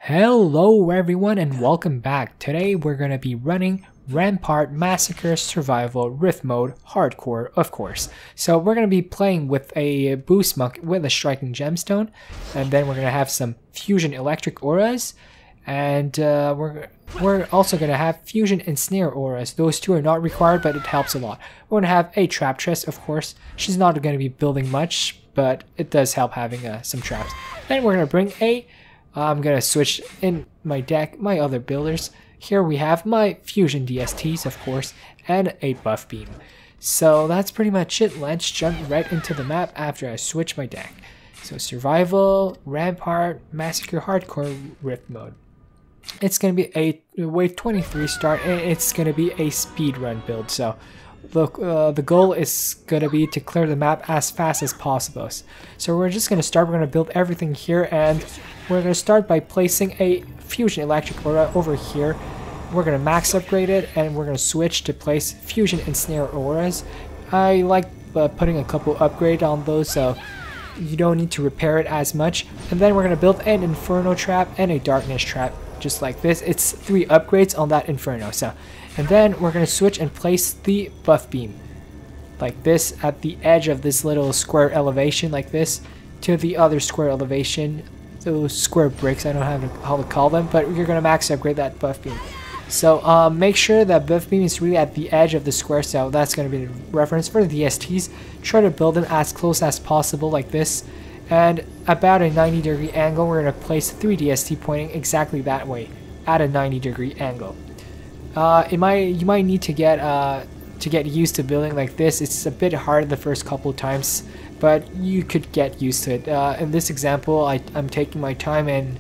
Hello everyone and welcome back. Today we're going to be running Rampart Massacre Survival Rift Mode Hardcore, of course. So we're going to be playing with a boost monk with a striking gemstone, and then we're going to have some fusion electric auras, and we're also going to have fusion ensnare auras. Those two are not required, but it helps a lot. We're going to have a trap chest, of course. She's not going to be building much, but it does help having some traps. Then we're going to bring I'm going to switch in my deck, my other builders. Here we have my fusion DSTs, of course, and a buff beam. So that's pretty much it. Let's jump right into the map after I switch my deck. So survival, Rampart, Massacre Hardcore Rift mode. It's going to be a wave 23 start, and it's going to be a speed run build. So look, the goal is going to be to clear the map as fast as possible. So we're just going to start. We're going to build everything here, and we're going to start by placing a fusion electric aura over here. We're going to max upgrade it, and we're going to switch to place fusion ensnare auras. I like putting a couple upgrade on those, so you don't need to repair it as much. And then we're going to build an inferno trap and a darkness trap, just like this. It's 3 upgrades on that inferno. And then we're going to switch and place the buff beam like this at the edge of this little square elevation, like this, to the other square elevation. Those square bricks, I don't know how to call them, but you're going to max upgrade that buff beam. So make sure that buff beam is really at the edge of the square, so that's going to be the reference for the DSTs. Try to build them as close as possible like this, and about a 90-degree angle. We're going to place 3 DST pointing exactly that way at a 90-degree angle. You might need to get used to building like this. It's a bit hard the first couple of times, but you could get used to it. In this example, I'm taking my time, and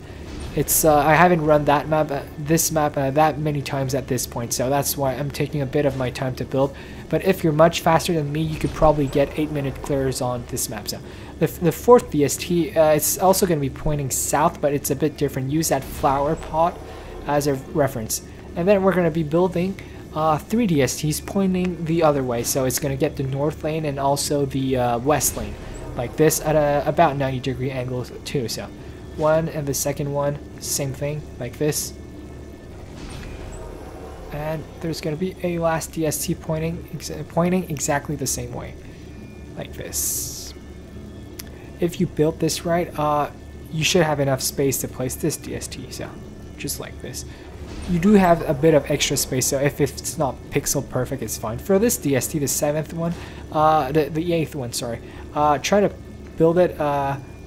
it's I haven't run that map, this map that many times at this point, so that's why I'm taking a bit of my time to build. But if you're much faster than me, you could probably get 8-minute clears on this map. So the 4th DST, it's also going to be pointing south, but it's a bit different. Use that flower pot as a reference. And then we're going to be building 3 DSTs pointing the other way, so it's going to get the north lane and also the west lane, like this, at about 90-degree angle too. So one, and the second one, same thing, like this. And there's going to be a last DST pointing exactly the same way, like this. If you built this right, you should have enough space to place this DST, so just like this. You do have a bit of extra space, so if it's not pixel perfect, it's fine. For this DST, the 7th one, the 8th one, sorry, try to build it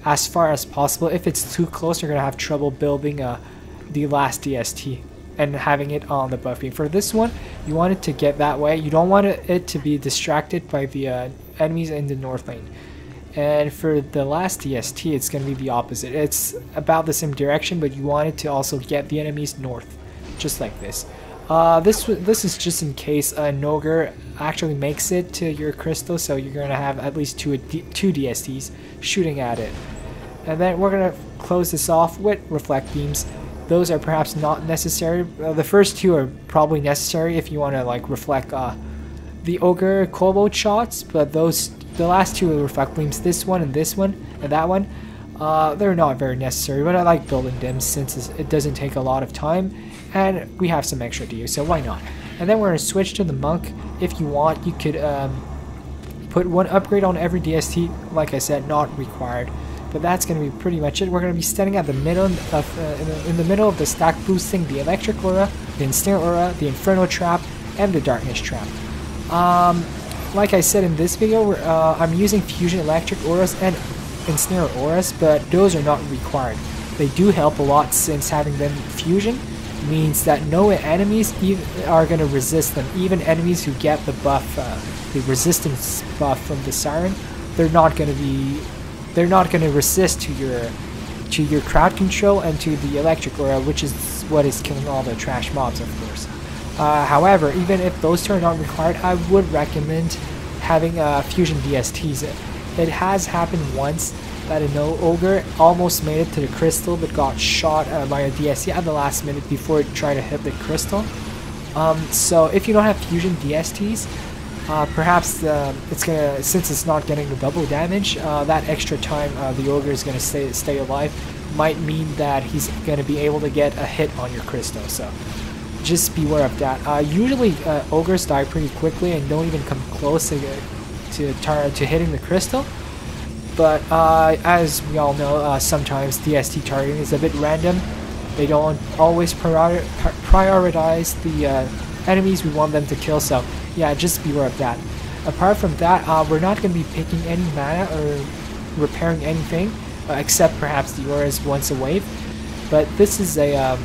as far as possible. If it's too close, you're going to have trouble building the last DST and having it on the buff beam. For this one, you want it to get that way. You don't want it to be distracted by the enemies in the north lane. And for the last DST, it's going to be the opposite. It's about the same direction, but you want it to also get the enemies north, just like this. This is just in case an ogre actually makes it to your crystal, so you're going to have at least two DSTs shooting at it. And then we're going to close this off with reflect beams. Those are perhaps not necessary. The first 2 are probably necessary if you want to like reflect the ogre kobold shots, but the last 2 are reflect beams, this one and that one, they're not very necessary, but I like building them since it doesn't take a lot of time, and we have some extra to use, so why not? And then we're going to switch to the monk. If you want, you could put 1 upgrade on every DST. Like I said, not required, but that's going to be pretty much it. We're going to be standing at the middle of in the middle of the stack, boosting the electric aura, the ensnare aura, the inferno trap, and the darkness trap. Like I said in this video, I'm using fusion electric auras and ensnare auras, but those are not required. They do help a lot, since having them fusion means that no enemies are going to resist them. Even enemies who get the buff, the resistance buff from the siren, they're not going to resist to your crowd control and to the electric aura, which is what is killing all the trash mobs, of course. However, even if those 2 are not required, I would recommend having fusion DSTs. It has happened once that an ogre almost made it to the crystal, but got shot by a DST at the last minute before it tried to hit the crystal. So if you don't have fusion DSTs, perhaps since it's not getting the double damage, that extra time the ogre is going to stay alive might mean that he's going to be able to get a hit on your crystal, so just beware of that. Usually ogres die pretty quickly and don't even come close to hitting the crystal, but as we all know, sometimes DST targeting is a bit random. They don't always prioritize the enemies we want them to kill, so yeah, just beware of that. Apart from that, we're not going to be picking any mana or repairing anything, except perhaps the auras once a wave. But this is a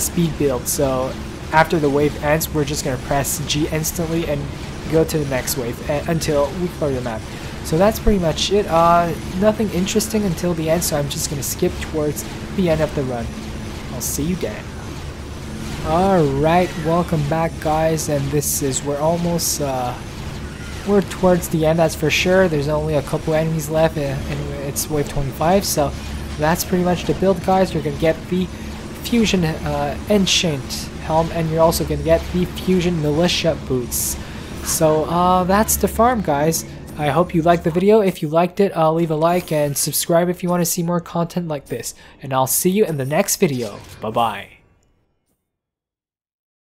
speed build, so after the wave ends, we're just going to press G instantly and go to the next wave until we clear the map. So that's pretty much it. Nothing interesting until the end, so I'm just going to skip towards the end of the run. I'll see you then. Alright, welcome back guys, and we're almost we're towards the end, that's for sure. There's only a couple enemies left and it's wave 25, so that's pretty much the build guys. You're going to get the Fusion Enchant Helm, and you're also going to get the Fusion Militia Boots. So that's the farm guys. I hope you liked the video. If you liked it, leave a like and subscribe if you want to see more content like this. And I'll see you in the next video. Bye bye.